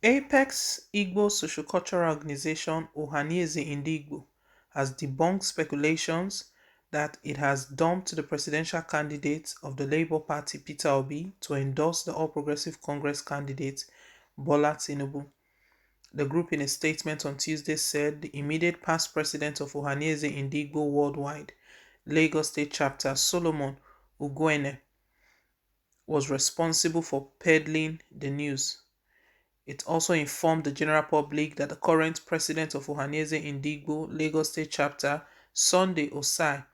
Apex Igbo sociocultural organization Ohaneaze in Igbo has debunked speculations that it has dumped the presidential candidate of the Labour Party Peter Obi to endorse the All Progressive Congress candidate Bola Tinubu. The group in a statement on Tuesday said the immediate past president of Ohaneaze in Igbo Worldwide, Lagos State Chapter Solomon Ugwene, was responsible for peddling the news. It also informed the general public that the current president of Ohaneaze Indigbo Lagos State Chapter, Sunday Osai,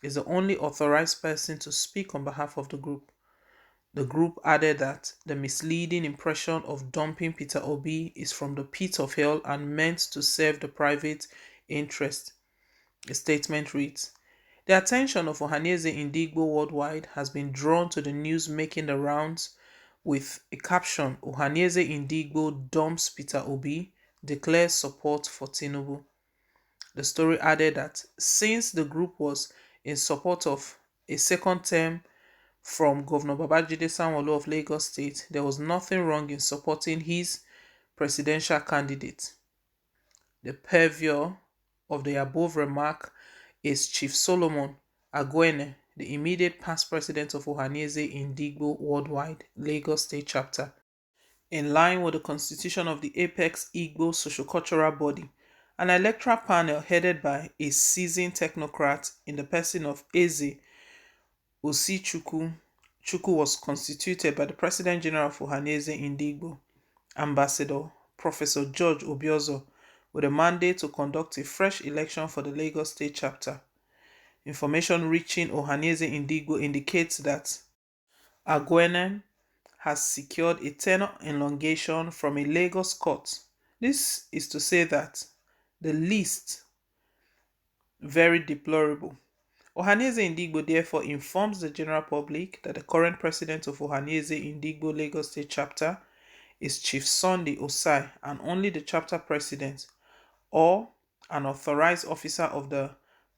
is the only authorized person to speak on behalf of the group. The group added that the misleading impression of dumping Peter Obi is from the pit of hell and meant to serve the private interest. The statement reads, the attention of Ohaneaze Indigbo worldwide has been drawn to the news making the rounds with a caption, Ohaneaze Indigbo dumps Peter Obi, declares support for Tinubu. The story added that since the group was in support of a second term from Governor Babajide Sanwo-Olu of Lagos State, there was nothing wrong in supporting his presidential candidate. The purveyor of the above remark is Chief Solomon Agwene, the immediate past president of Ohaneaze Indigbo Worldwide, Lagos State Chapter. In line with the constitution of the Apex Igbo sociocultural body, an electoral panel headed by a seasoned technocrat in the person of Eze Osichukwu was constituted by the President General of Ohaneaze Indigbo, Ambassador Professor George Obiozo, with a mandate to conduct a fresh election for the Lagos State Chapter. Information reaching Ohaneaze Indigbo indicates that Agwene has secured a tenure elongation from a Lagos court. This is to say that the least very deplorable. Ohaneaze Indigbo therefore informs the general public that the current president of Ohaneaze Indigbo Lagos State Chapter is Chief Sunday Osai and only the chapter president or an authorized officer of the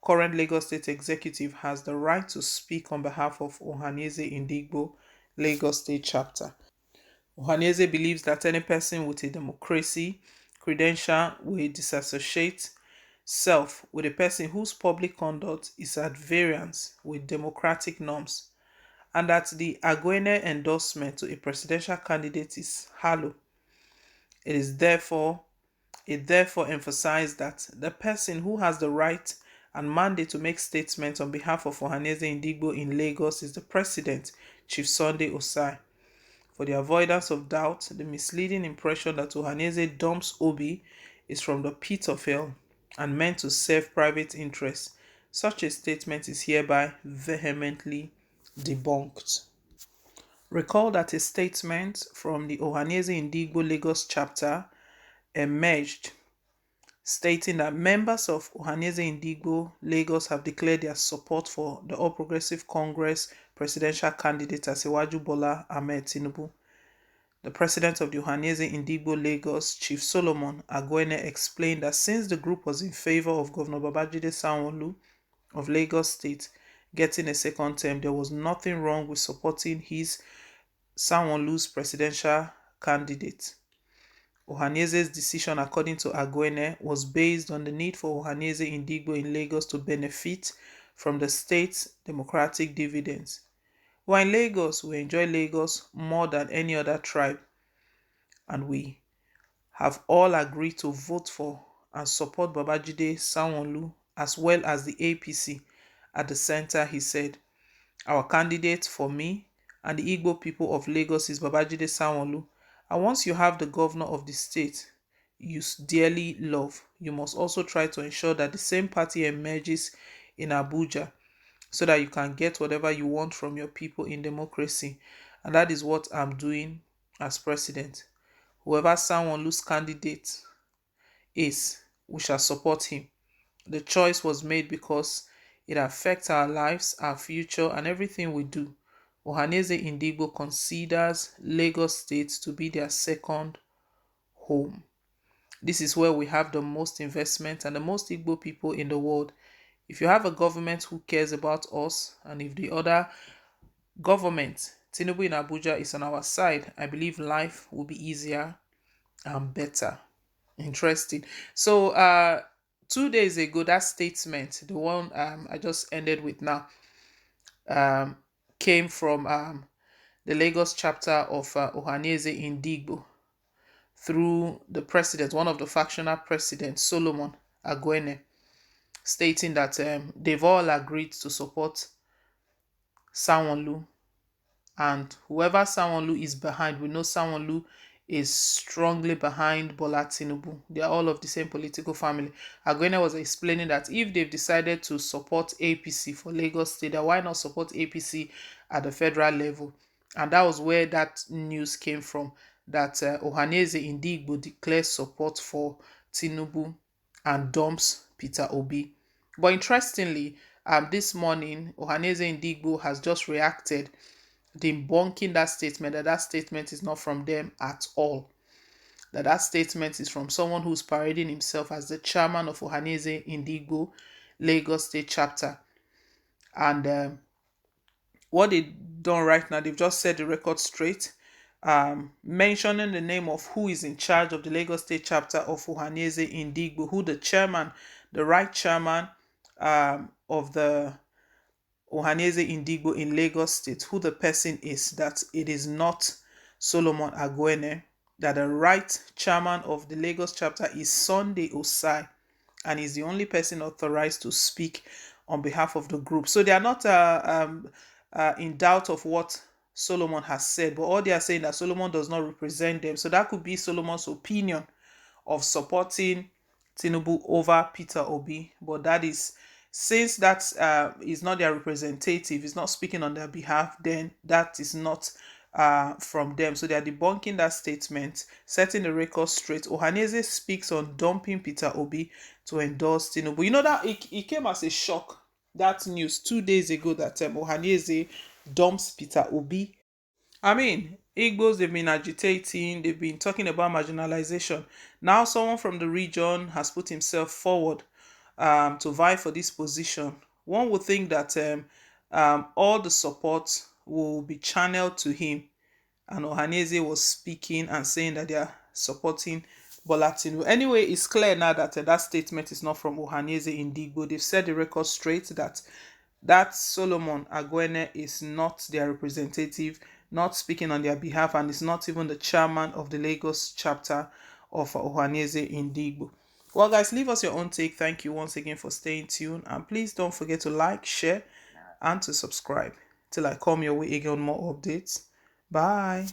current Lagos State Executive has the right to speak on behalf of Ohaneaze Indigbo Lagos State Chapter. Ohaneaze believes that any person with a democracy credential will disassociate self with a person whose public conduct is at variance with democratic norms, and that the Agwene endorsement to a presidential candidate is hollow. It therefore emphasized that the person who has the right and mandate to make statements on behalf of Ohaneaze Indigbo in Lagos is the president, Chief Sunday Osai. For the avoidance of doubt, the misleading impression that Ohaneaze dumps Obi is from the pit of hell and meant to serve private interests. Such a statement is hereby vehemently debunked. Recall that a statement from the Ohaneaze Indigbo Lagos chapter emerged stating that members of Ohaneaze Indigbo Lagos have declared their support for the All Progressive Congress presidential candidate Asiwaju Bola Ahmed Tinubu. The president of the Ohaneaze Indigbo Lagos, Chief Solomon Agwene, explained that since the group was in favor of Governor Babajide Sanwo-Olu of Lagos State getting a second term, there was nothing wrong with supporting his Sanwo-Olu's presidential candidate. Ohaneaze's decision, according to Agwene, was based on the need for Ohaneaze Indigbo in Lagos to benefit from the state's democratic dividends. While in Lagos, we enjoy Lagos more than any other tribe, and we have all agreed to vote for and support Babajide Sanwo-Olu as well as the APC at the center, he said. Our candidate for me and the Igbo people of Lagos is Babajide Sanwo-Olu, and once you have the governor of the state you dearly love, you must also try to ensure that the same party emerges in Abuja so that you can get whatever you want from your people in democracy. And that is what I'm doing as president. Whoever Sanwo-Olu's candidate is, we shall support him. The choice was made because it affects our lives, our future, and everything we do. Ohaneaze Indigbo considers Lagos State to be their second home. This is where we have the most investment and the most Igbo people in the world. If you have a government who cares about us, and if the other government, Tinubu in Abuja, is on our side, I believe life will be easier and better. Interesting. So 2 days ago, that statement, the one I just ended with now, um, came from the Lagos chapter of Ohaneaze in Digbo through the president, one of the factional presidents, Solomon Agwene, stating that they've all agreed to support Sanwo-Olu, and whoever Sanwo-Olu is behind, we know Sanwo-Olu is strongly behind Bola Tinubu. They are all of the same political family. Agwene was explaining that if they've decided to support APC for Lagos State, then why not support APC at the federal level? And that was where that news came from, that Ohaneaze Indigbo declares support for Tinubu and dumps Peter Obi. But interestingly, this morning, Ohaneaze Indigbo has just reacted, debunking that statement, that that statement is not from them at all. That that statement is from someone who's parading himself as the chairman of Ohaneaze Indigbo Lagos State chapter. And what they've done right now, they've just set the record straight, mentioning the name of who is in charge of the Lagos State chapter of Ohaneaze Indigbo, who the chairman, the right chairman of the Ohaneaze Indigbo in Lagos State, who the person is, that it is not Solomon Agwene, that the right chairman of the Lagos chapter is Sunday Osai, and is the only person authorized to speak on behalf of the group. So they are not in doubt of what Solomon has said, but all they are saying that Solomon does not represent them. So that could be Solomon's opinion of supporting Tinubu over Peter Obi, but that is, since that is not their representative, is not speaking on their behalf, then that is not from them. So they are debunking that statement, setting the record straight. Ohaneaze speaks on dumping Peter Obi to endorse Tinubu. You know that it came as a shock, that news 2 days ago, that Ohaneaze dumps Peter Obi. I mean, Igbos, they've been agitating, they've been talking about marginalization. Now, someone from the region has put himself forward to vie for this position. One would think that all the support will be channeled to him. And Ohaneaze was speaking and saying that they are supporting Bola Tinubu. Anyway, it's clear now that that statement is not from Ohaneaze Indigbo. They've set the record straight that Solomon Agwene is not their representative, not speaking on their behalf, and is not even the chairman of the Lagos chapter of Ohaneaze Indigbo. Well, guys, leave us your own take. Thank you once again for staying tuned, and please don't forget to like, share, and to subscribe. Till I come your way again on more updates. Bye.